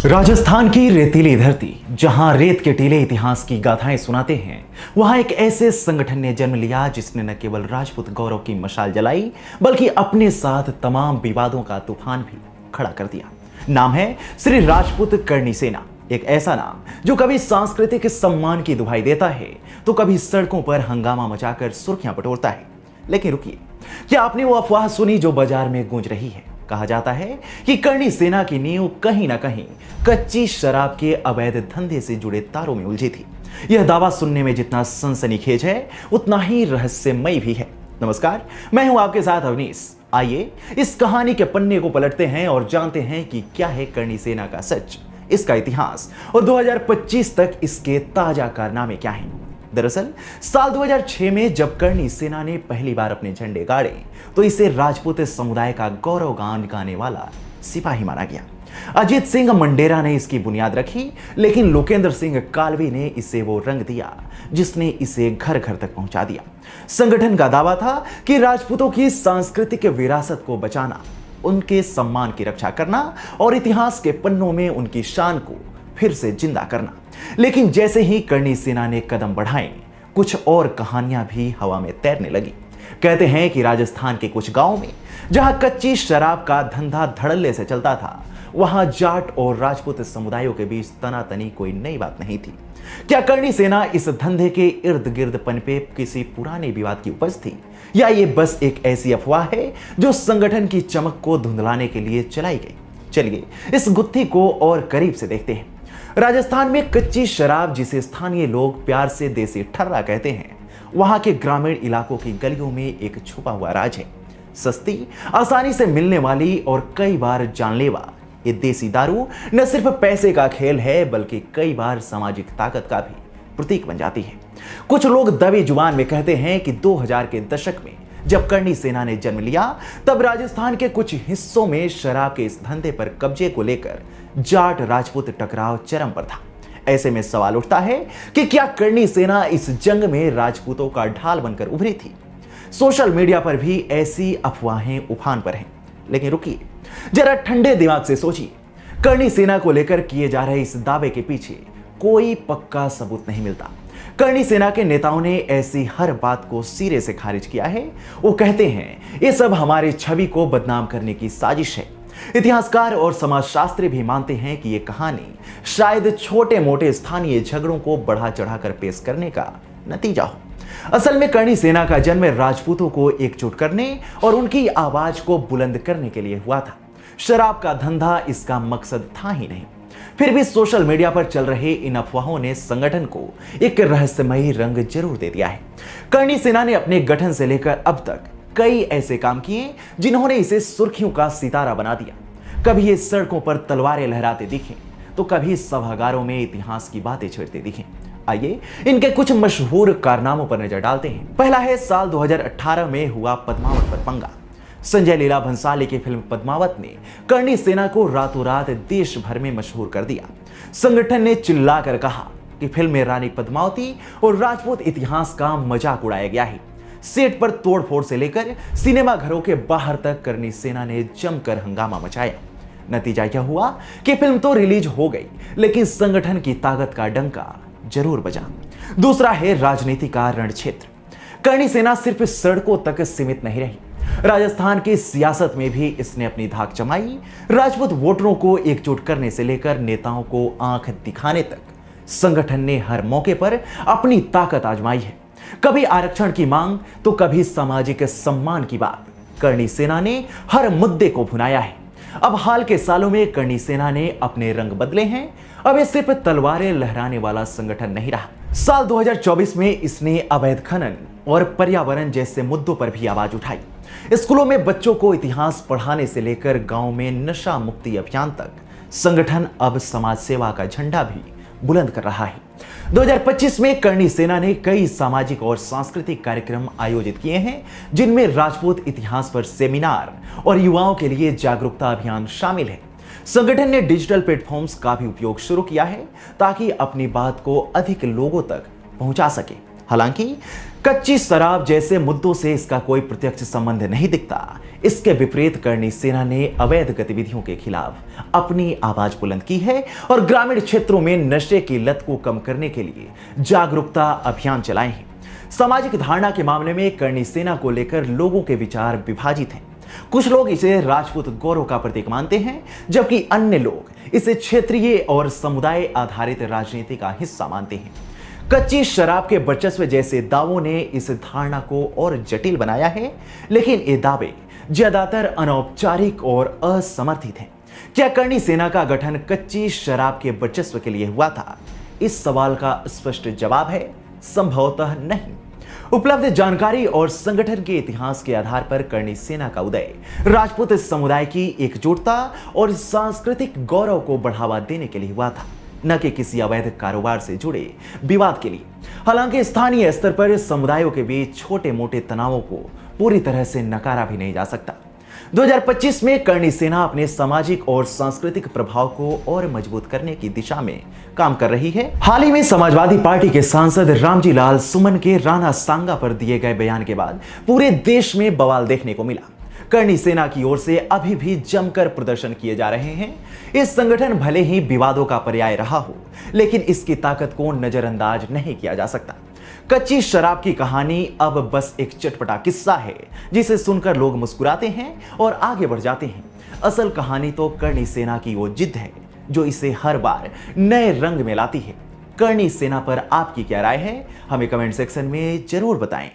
राजस्थान की रेतीली धरती, जहां रेत के टीले इतिहास की गाथाएं सुनाते हैं, वहां एक ऐसे संगठन ने जन्म लिया जिसने न केवल राजपूत गौरव की मशाल जलाई, बल्कि अपने साथ तमाम विवादों का तूफान भी खड़ा कर दिया। नाम है श्री राजपूत करणी सेना। एक ऐसा नाम जो कभी सांस्कृतिक सम्मान की दुहाई देता है तो कभी सड़कों पर हंगामा मचाकर सुर्खियां बटोरता है। लेकिन रुकिए, क्या आपने वो अफवाह सुनी जो बाजार में गूंज रही है? कहा जाता है कि करणी सेना की नींव कहीं ना कहीं कच्ची शराब के अवैध धंधे से जुड़े तारों में उलझी थी। यह दावा सुनने में जितना सनसनीखेज है, उतना ही रहस्यमयी भी है। नमस्कार, मैं हूं आपके साथ अवनीश। आइए इस कहानी के पन्ने को पलटते हैं और जानते हैं कि क्या है करणी सेना का सच, इसका इतिहास और 2025 तक इसके ताजा कारनामे क्या हैं। दरअसल साल 2006 में जब करणी सेना ने पहली बार अपने झंडे गाड़े तो इसे राजपूत समुदाय का गौरव गान गाने वाला सिपाही माना गया। अजीत सिंह मंडेरा ने इसकी बुनियाद रखी, लेकिन लोकेंद्र सिंह कालवी ने इसे वो रंग दिया जिसने इसे घर घर तक पहुंचा दिया। संगठन का दावा था कि राजपूतों की सांस्कृतिक विरासत को बचाना, उनके सम्मान की रक्षा करना और इतिहास के पन्नों में उनकी शान को फिर से जिंदा करना। लेकिन जैसे ही करणी सेना ने कदम बढ़ाए, कुछ और कहानियां भी हवा में तैरने लगी। कहते हैं कि राजस्थान के कुछ गांवों में जहां कच्ची शराब का धंधा धड़ल्ले से चलता था, वहां जाट और राजपूत समुदायों के बीच तनातनी कोई नई बात नहीं थी। क्या करणी सेना इस धंधे के इर्द गिर्द पनपे किसी पुराने विवाद की उपज थी, या ये बस एक ऐसी अफवाह है जो संगठन की चमक को धुंधलाने के लिए चलाई गई? चलिए इस गुत्थी को और करीब से देखते हैं। राजस्थान में कच्ची शराब, जिसे स्थानीय लोग प्यार से देसी ठर्रा कहते हैं, वहां के ग्रामीण इलाकों की गलियों में एक छुपा हुआ राज है। सस्ती, आसानी से मिलने वाली और कई बार जानलेवा ये देसी दारू न सिर्फ पैसे का खेल है, बल्कि कई बार सामाजिक ताकत का भी प्रतीक बन जाती है। कुछ लोग दबी जुबान में कहते हैं कि 2000 के दशक में जब करणी सेना ने जन्म लिया, तब राजस्थान के कुछ हिस्सों में शराब के इस धंधे पर कब्जे को लेकर जाट राजपूत टकराव चरम पर था। ऐसे में सवाल उठता है कि क्या करणी सेना इस जंग में राजपूतों का ढाल बनकर उभरी थी? सोशल मीडिया पर भी ऐसी अफवाहें उफान पर हैं। लेकिन रुकिए, जरा ठंडे दिमाग से सोचिए। करणी सेना को लेकर किए जा रहे इस दावे के पीछे कोई पक्का सबूत नहीं मिलता। करणी सेना के नेताओं ने ऐसी हर बात को सिरे से खारिज किया है। वो कहते हैं ये सब हमारी छवि को बदनाम करने की साजिश है। इतिहासकार और समाजशास्त्री भी मानते हैं कि ये कहानी शायद छोटे मोटे स्थानीय झगड़ों को बढ़ा चढ़ाकर पेश करने का नतीजा हो। असल में करणी सेना का जन्म राजपूतों को एकजुट करने और उनकी आवाज को बुलंद करने के लिए हुआ था। शराब का धंधा इसका मकसद था ही नहीं। फिर भी सोशल मीडिया पर चल रहे इन अफवाहों ने संगठन को एक रहस्यमयी रंग जरूर दे दिया है। करणी सेना ने अपने गठन से लेकर अब तक कई ऐसे काम किए जिन्होंने इसे सुर्खियों का सितारा बना दिया। कभी ये सड़कों पर तलवारें लहराते दिखे, तो कभी सभागारों में इतिहास की बातें छेड़ते दिखे। आइए इनके कुछ मशहूर कारनामों पर नजर डालते हैं। पहला है साल 2018 में हुआ पद्मावत पर पंगा। संजय लीला भंसाली की फिल्म पद्मावत ने करणी सेना को रातों रात देश भर में मशहूर कर दिया। संगठन ने चिल्लाकर कहा कि फिल्म में रानी पद्मावती और राजपूत इतिहास का मजाक उड़ाया गया है। सेट पर तोड़फोड़ से लेकर सिनेमा घरों के बाहर तक करणी सेना ने जमकर हंगामा मचाया। नतीजा यह हुआ कि फिल्म तो रिलीज हो गई, लेकिन संगठन की ताकत का डंका जरूर बजा। दूसरा है राजनीति का रणक्षेत्र। करणी सेना सिर्फ सड़कों तक सीमित नहीं रही, राजस्थान की सियासत में भी इसने अपनी धाक जमाई। राजपूत वोटरों को एकजुट करने से लेकर नेताओं को आंख दिखाने तक संगठन ने हर मौके पर अपनी ताकत आजमाई है। कभी आरक्षण की मांग तो कभी सामाजिक सम्मान की बात। करणी सेना ने हर मुद्दे को भुनाया है। अब हाल के सालों में करणी सेना ने अपने रंग बदले हैं। अब ये सिर्फ तलवारें लहराने वाला संगठन नहीं रहा। साल 2024 में इसने अवैध खनन और पर्यावरण जैसे मुद्दों पर भी आवाज उठाई। स्कूलों में बच्चों को इतिहास पढ़ाने से लेकर गांव में नशा मुक्ति अभियान तक संगठन अब समाज सेवा का झंडा भी बुलंद कर रहा है। 2025 में करणी सेना ने कई सामाजिक और सांस्कृतिक कार्यक्रम आयोजित किए हैं, जिनमें राजपूत इतिहास पर सेमिनार और युवाओं के लिए जागरूकता अभियान शामिल है। संगठन ने डिजिटल प्लेटफॉर्म्स का भी उपयोग शुरू किया है ताकि अपनी बात को अधिक लोगों तक पहुंचा सके। हालांकि कच्ची शराब जैसे मुद्दों से इसका कोई प्रत्यक्ष संबंध नहीं दिखता। इसके विपरीत करणी सेना ने अवैध गतिविधियों के खिलाफ अपनी आवाज बुलंद की है और ग्रामीण क्षेत्रों में नशे की लत को कम करने के लिए जागरूकता अभियान चलाए हैं। सामाजिक धारणा के मामले में करणी सेना को लेकर लोगों के विचार विभाजित हैं। कुछ लोग इसे राजपूत गौरव का प्रतीक मानते हैं, जबकि अन्य लोग इसे क्षेत्रीय और समुदाय आधारित राजनीति का हिस्सा मानते हैं। कच्ची शराब के वर्चस्व जैसे दावों ने इस धारणा को और जटिल बनाया है, लेकिन ये दावे ज्यादातर अनौपचारिक और असमर्थित हैं। क्या करणी सेना का गठन कच्ची शराब के वर्चस्व के लिए हुआ था? इस सवाल का स्पष्ट जवाब है संभवतः नहीं। उपलब्ध जानकारी और संगठन के इतिहास के आधार पर करणी सेना का उदय राजपूत समुदाय की एकजुटता और सांस्कृतिक गौरव को बढ़ावा देने के लिए हुआ था, न कि किसी अवैध कारोबार से जुड़े विवाद के लिए। हालांकि स्थानीय स्तर पर समुदायों के बीच छोटे मोटे तनावों को पूरी तरह से नकारा भी नहीं जा सकता। 2025 में करणी सेना अपने सामाजिक और सांस्कृतिक प्रभाव को और मजबूत करने की दिशा में काम कर रही है। हाल ही में समाजवादी पार्टी के सांसद रामजी लाल सुमन के राणा सांगा पर दिए गए बयान के बाद पूरे देश में बवाल देखने को मिला। करणी सेना की ओर से अभी भी जमकर प्रदर्शन किए जा रहे हैं। इस संगठन भले ही विवादों का पर्याय रहा हो, लेकिन इसकी ताकत को नजरअंदाज नहीं किया जा सकता। कच्ची शराब की कहानी अब बस एक चटपटा किस्सा है जिसे सुनकर लोग मुस्कुराते हैं और आगे बढ़ जाते हैं। असल कहानी तो करणी सेना की वो जिद है जो इसे हर बार नए रंग में लाती है। करणी सेना पर आपकी क्या राय है? हमें कमेंट सेक्शन में जरूर बताएं।